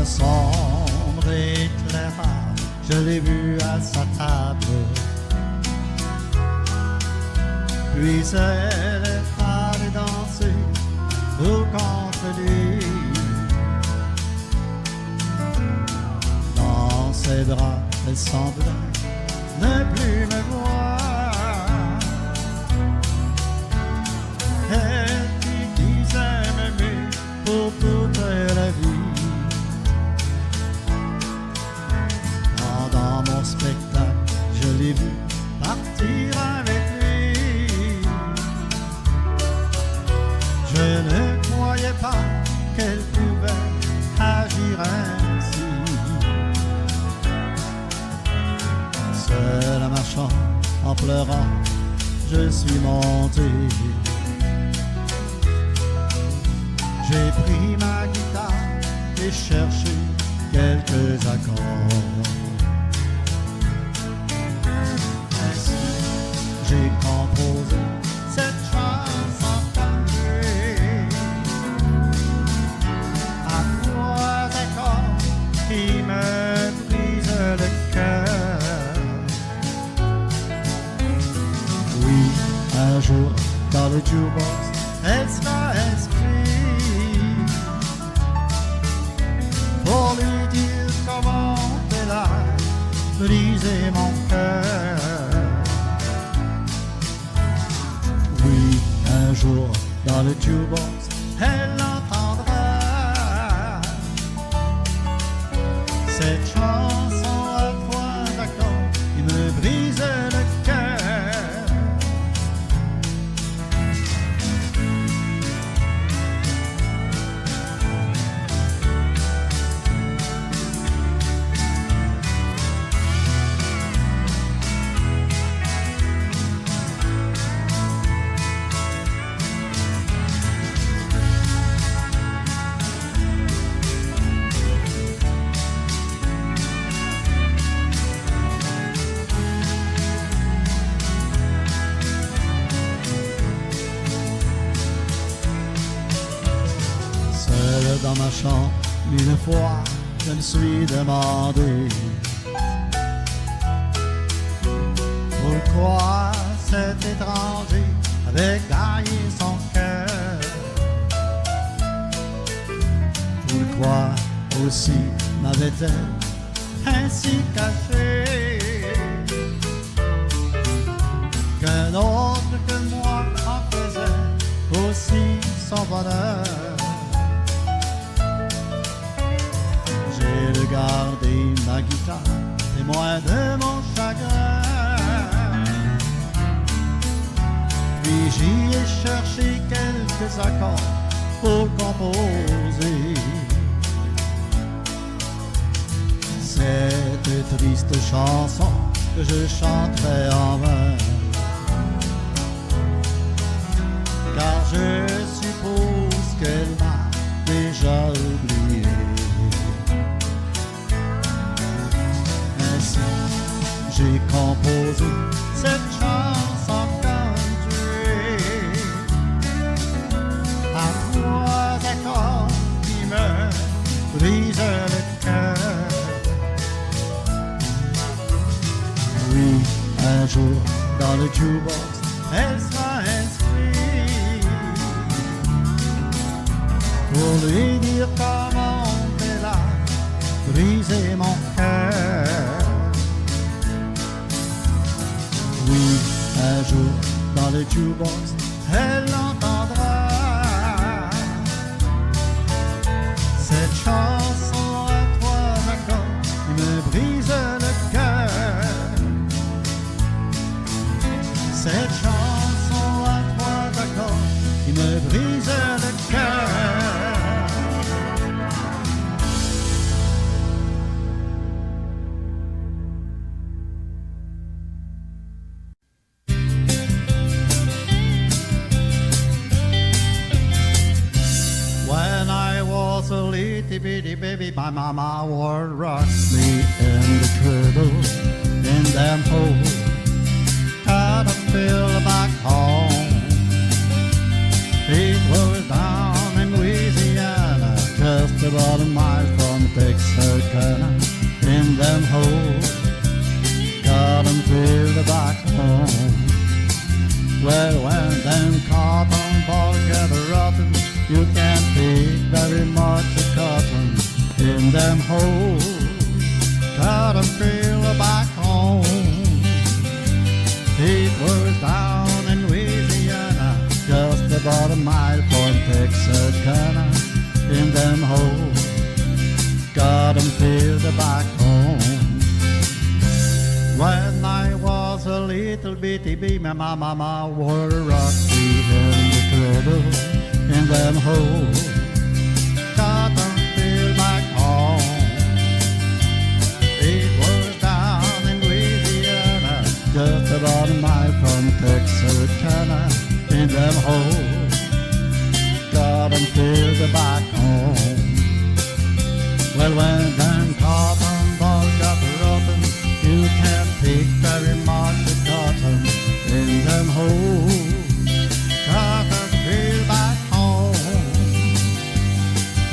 un sombre éclairage, je l'ai vu à sa table. Puis elle est allée danser tout contre lui. Dans ses bras, elle semblait ne plus me voir. Elle lui disait m'aimer pour toute la vie. Pendant mon spectacle, je l'ai vu partir avec lui. Je ne croyais pas qu'elle pouvait agir ainsi. Seul à ma chambre, en pleurant, je suis monté. J'ai pris ma guitare et cherché quelques accords. Ainsi, j'ai composé cette chanson country à trois accords qui me brisent le cœur. Oui, un jour, dans le jukebox, elle sera inscrite pour lui dire comment elle a brisé mon cœur. Oui, un jour, dans le jukebox, elle entendra cette chanson à trois accords qui me brise le cœur. Dans ma chambre, une fois, je me suis demandé pourquoi cet étranger avait gagné son cœur. Pourquoi aussi m'avait-elle ainsi caché qu'un autre que moi en faisait aussi son bonheur. J'ai regardé ma guitare, témoin de mon chagrin. Puis j'y ai cherché quelques accords pour composer cette triste chanson que je chanterai en vain. Car je suppose qu'elle m'a déjà oublié. J'ai composé cette chanson country à trois accords qui me brisent le cœur. Oui, un jour dans le jukebox, elle sera inscrite pour lui dire comment elle a brisé mon cœur. Oui, un jour, dans le jukebox, elle entendra cette chanson à trois accords qui me brise le cœur. Cette chanson à trois accords qui me brise le cœur. Bitty baby, my mama would rock me in the cradle, in them hole, kind of feel back home. It was down in Louisiana, just about a mile from Texas. Well, when them cotton balls get rotten, you can't pick very much cotton in them holes. Cotton field back home. It was down in Louisiana, just about a mile from Texarkana. In them holes, cotton field back home. When I was a little bitty baby, my mama wore a rock me in the cradle. In them holes, cotton field back home. It was down in Louisiana, just about a mile from Texarkana. In them holes, cotton field back home. Well, when them cotton balls got rotten, you can't pick very much cotton in them holes. Cotton field back home.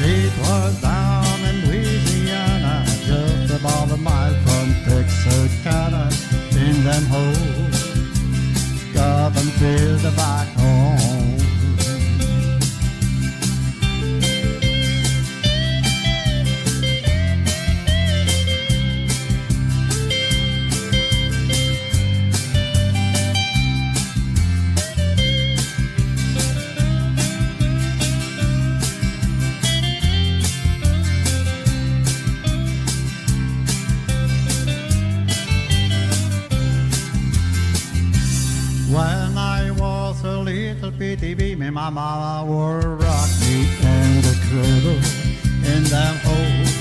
It was down in Louisiana, just about a mile from Texarkana. In them holes, cotton field back home. When I was a little bitty baby, my mama would rock me in the cradle. In them holes,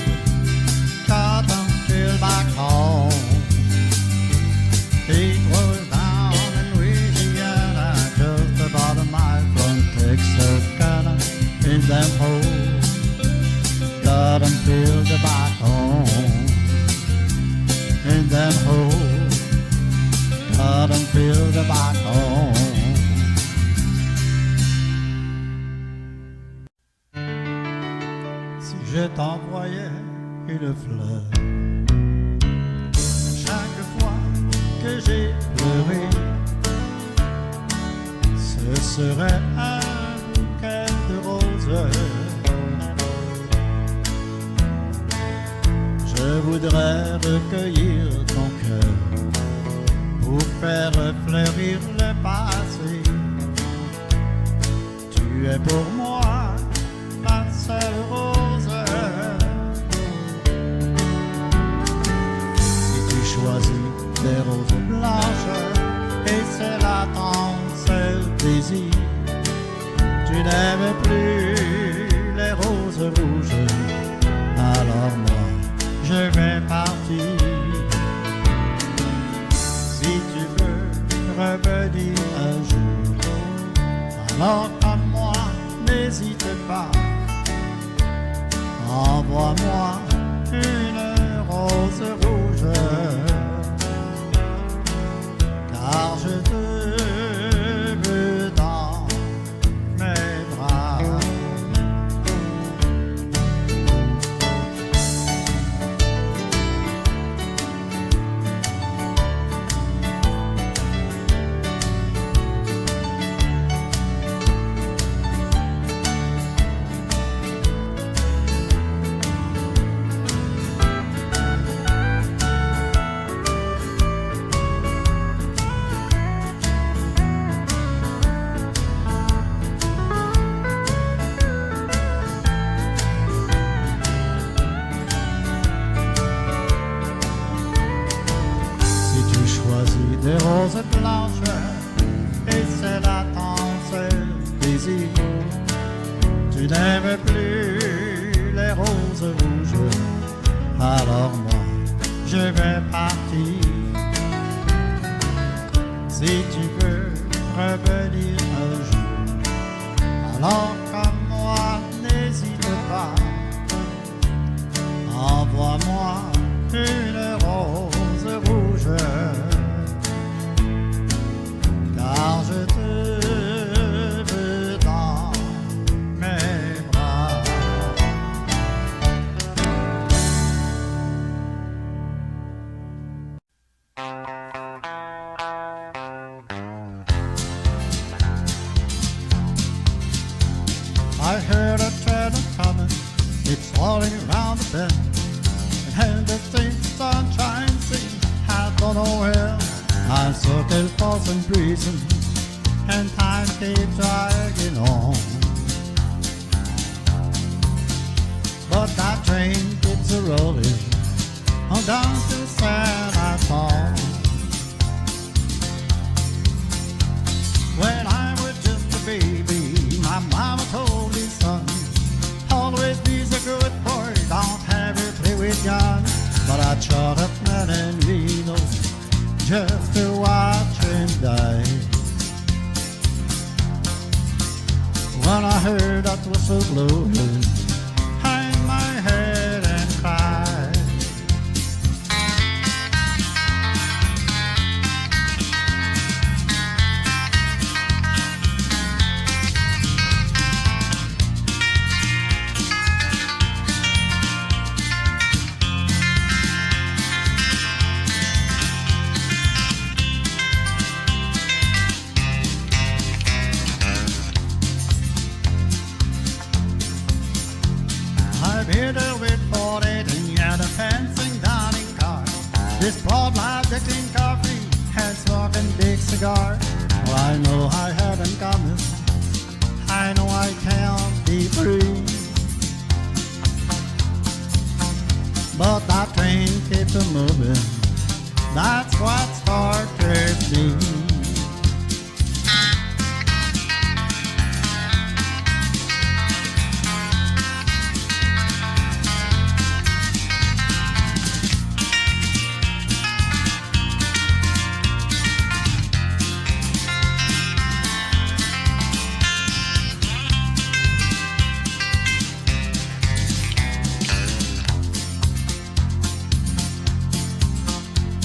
cotton field back home. It was down in Louisiana, just about a mile from Texarkana. In them holes, cotton field back home. In them holes, cotton field back home. Si je t'envoyais une fleur, chaque fois que j'ai pleuré, ce serait un bouquet de roses. Je voudrais recueillir ton cœur pour faire fleurir le passé. Tu es pour moi ma seule rose. Si tu choisis des roses blanches, et c'est là ton seul désir, tu n'aimes plus les roses rouges, alors moi je vais partir. Si tu veux revenir un jour, alors comme moi, n'hésite pas. Envoie-moi une rose rouge, car je te veux dans mes bras. Des roses blanches, et c'est là ton seul désir. Tu n'aimes plus les roses rouges, alors moi je vais partir. Si tu veux revenir un jour, alors comme moi n'hésite pas. Envoie-moi une rose rouge, car je te veux dans mes bras. Folsom Prison, and time keeps dragging on. But that train keeps a rolling on down to San Antonio. When I was just a baby, my mama told me, son, always be a good boy, don't have to play with guns. But I shot up man in Reno just to watch him die. When I heard that whistle blowing, hang my head and cry. Here to wait for it, and yeah, the fencing down in car. This broad light drinking coffee and smoking big cigar. Well, I know I had him coming. I know I can't be free. But that train keeps a moving. That's what started me.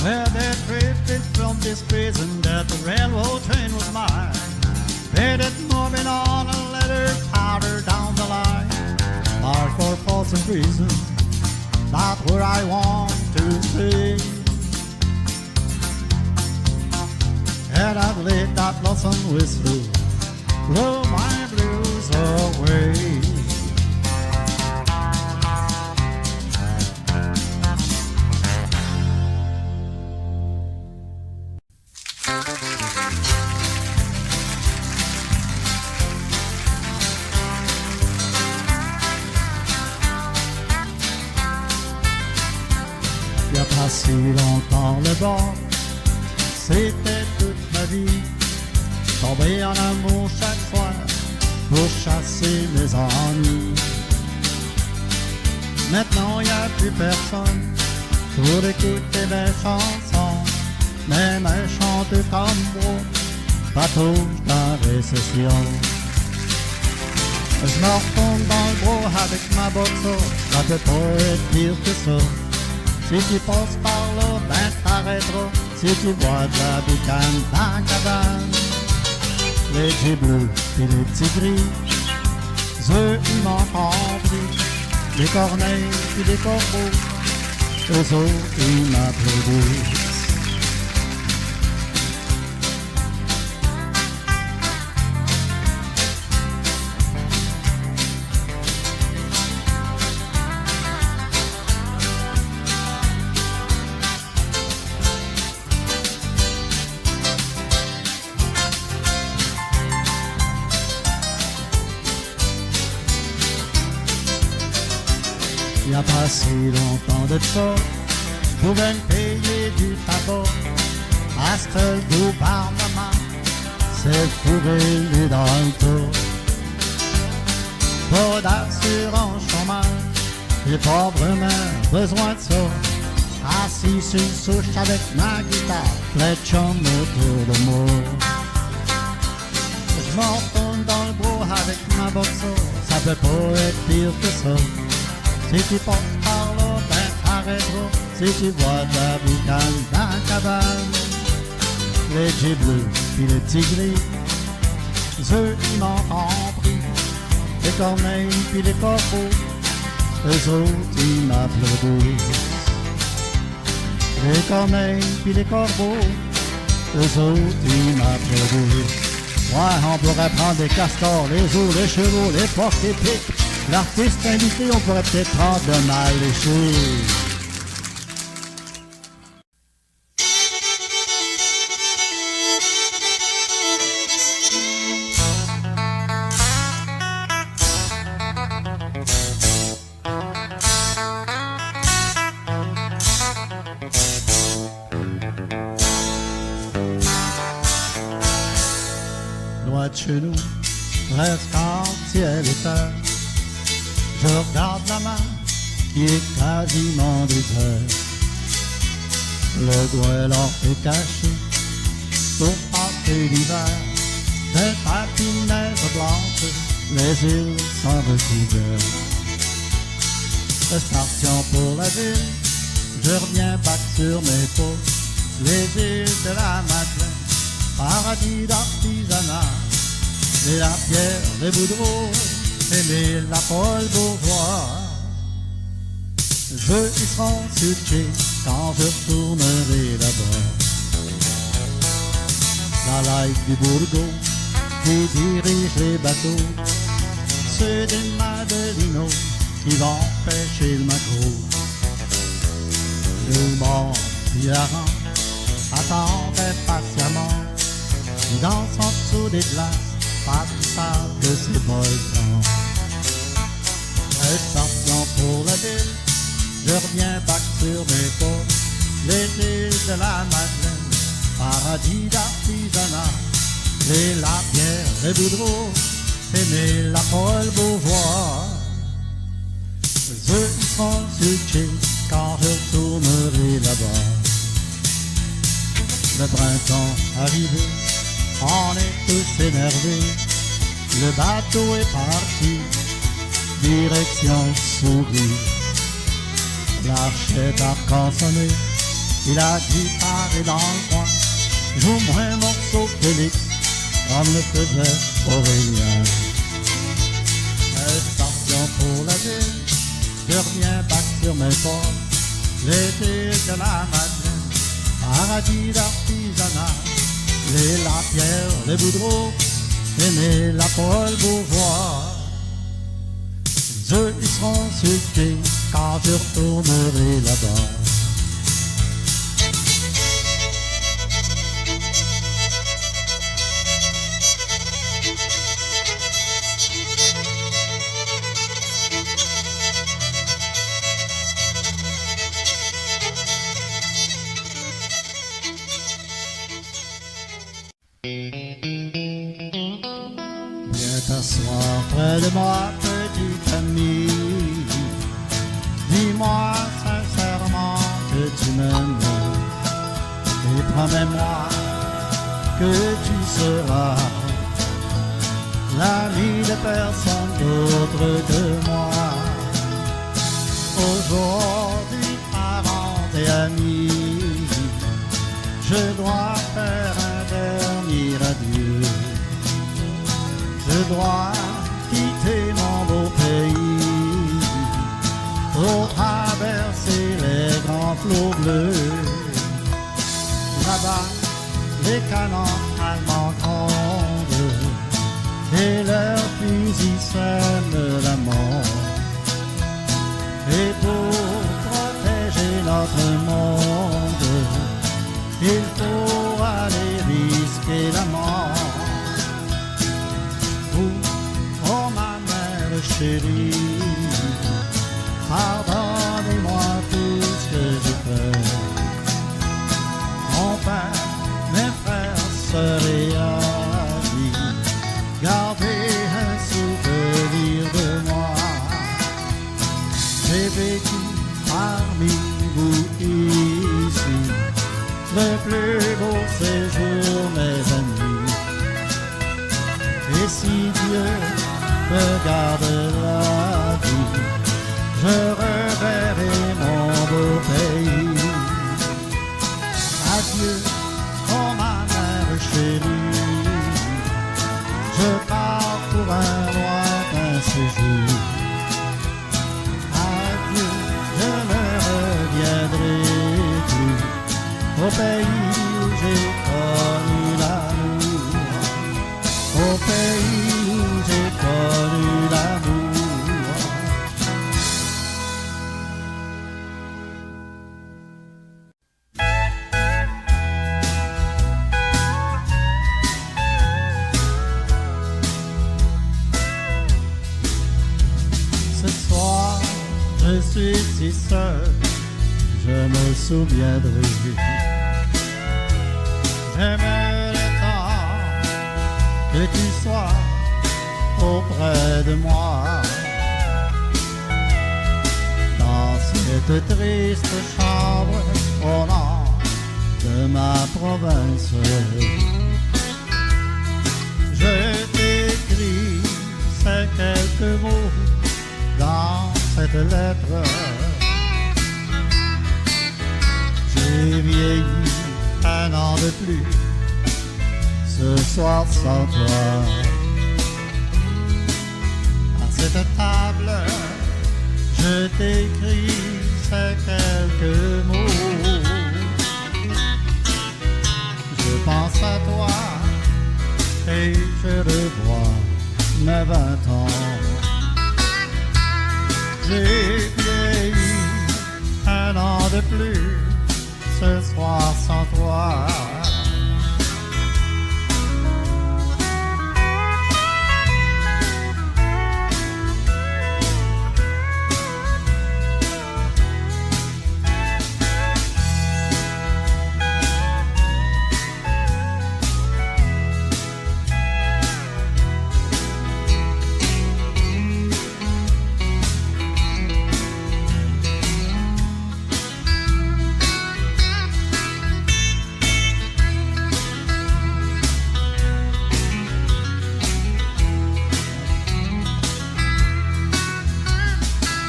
Well, they drifted from this prison that the railroad train was mine. Paid it moving on a letter powder down the line. Far for Folsom Prison, not where I want to be. And I've let that lonesome whistle blow my blues away. Il n'y a pas si longtemps le bord, c'était toute ma vie. Tomber en amour chaque soir pour chasser mes ennuis. Maintenant il n'y a plus personne pour écouter mes chansons. Même un chanteur comme moi, pas trop dans récession. Je me retourne dans le bois avec ma boxe, ça peut pas être pire que ça. Si tu passes par là, ben t'arrêteras. Si tu vois de la boucane dans la cabane, les petits bleus et les petits gris, eux ils m'ont compris. Les corneilles et les corbeaux, eux autres ils m'applaudissent. Il n'y a pas si longtemps de ça, je pouvais me payer du tabac. À ce gouvernement, c'est fourré lui dans le tour. Pas d'assurance chômage, j'ai pas vraiment besoin de ça. Assis sur une souche avec ma guitare, plein de chums autour de moi. Je m'en retourne dans le bois avec ma boxe, ça peut pas être pire que ça. Si tu passes par là, ben t'arrêteras. Si tu vois de la boucane dans la cabane, les petits bleus puis les petits gris, eux ils m'ont compris. Les corneilles puis les corbeaux, eux autres ils m'applaudissent. Les corneilles puis les corbeaux, eux autres ils m'applaudissent. Ouais, on pourrait prendre des castors, les os, les chevaux, les porcs, les pics. L'artiste invité, on pourrait peut-être prendre de mal léché. de chez nous, presque entière éteint. Je regarde la mer qui est quasiment déserte. Le goéland est caché pour passer l'hiver. Des tapis de neige blanche, les îles sont recouvertes. Partions pour la ville, je reviens back sur mes pas. Les îles de la Madeleine, paradis d'artisanat. Les Lapierre, les Boudreaux, et les la Paul Bourgeois. Je y serai sucré quand je retournerai là-bas. La life du Bourgogne qui dirige les bateaux, ceux des Madelinos qui vont pêcher le maquereau. Le mort Pierrant attendait patiemment, dans son dessous des glaces, pas plus savent que c'est pas le temps. Partions pour la ville, je reviens back sur mes pas. Les îles de la Madeleine, paradis d'artisanat. Les Lapierre, les Boudreaux, et la Paul Bourgeois. Eux ils seront sucrés quand je retournerai là-bas. Le printemps arrivé, on est tous énervés. Le bateau est parti, direction Souris. L'archet a sonné, et la guitare est dans le coin. Joue-moi un morceau Félix, comme le faisait Aurélien. Partions pour la ville, je reviens back sur mes pas. Les îles de la Madeleine, paradis d'artisanat. Les Lapierre, les Boudreaux, et la Paul Bourgeois. Eux ils seront sucrés quand je retournerai là-bas. Viens t'asseoir près de moi, petite amie. Dis-moi sincèrement que tu m'aimes et promets-moi que tu seras l'ami de personne d'autre que moi. Aujourd'hui, parents et amis, je dois faire un dernier adieu. Je dois quitter mon beau pays pour traverser les grands flots bleus. Là-bas, les canons allemands grondent et leurs fusils sèment la mort. Et pour protéger notre monde, il faut aller risquer la mort. Oh ma mère chérie, pardonnez-moi tout ce que j'ai fait. Mon père, mes frères, sœurs et amis, gardez un souvenir de moi. J'ai vécu parmi vous ici, le plus beau séjour, mes amis. Et si Dieu me garde la vie, je reverrai mon beau pays. Adieu, oh ma mère chérie, je pars pour un lointain séjour. Adieu, je ne reviendrai plus au pays où j'ai connu l'amour. Au pays où j'ai connu l'amour. Ce soir, je suis si seul, je me souviendrai. J'aimais le temps que tu sois auprès de moi. Dans cette triste chambre au nord de ma province, je t'écris ces quelques mots dans cette lettre. J'ai vieilli un an de plus ce soir sans toi. À cette table, je t'écris ces quelques mots. Je pense à toi et je revois mes 20 ans. J'ai vieilli un an de plus ce soir sans toi.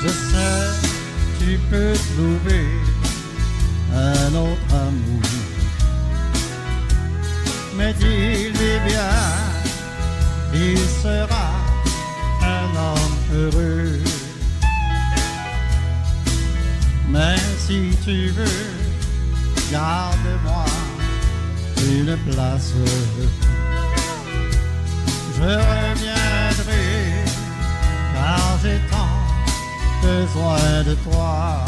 Je sais, tu peux trouver un autre amour, mais dis-lui bien, il sera un homme heureux. Mais si tu veux, garde-moi une place. Je reviendrai car j'ai tant besoin de toi.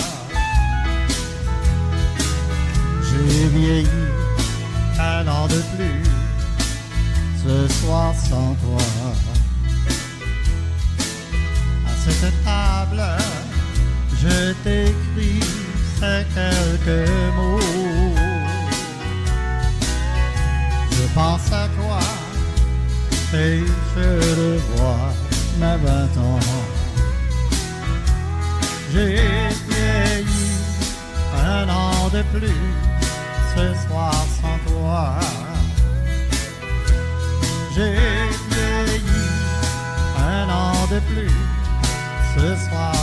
J'ai vieilli un an de plus ce soir sans toi. À cette table, je t'écris ces quelques mots. Je pense à toi et je revois mes 20 ans. J'ai vieilli un an de plus ce soir sans toi. J'ai vieilli un an de plus ce soir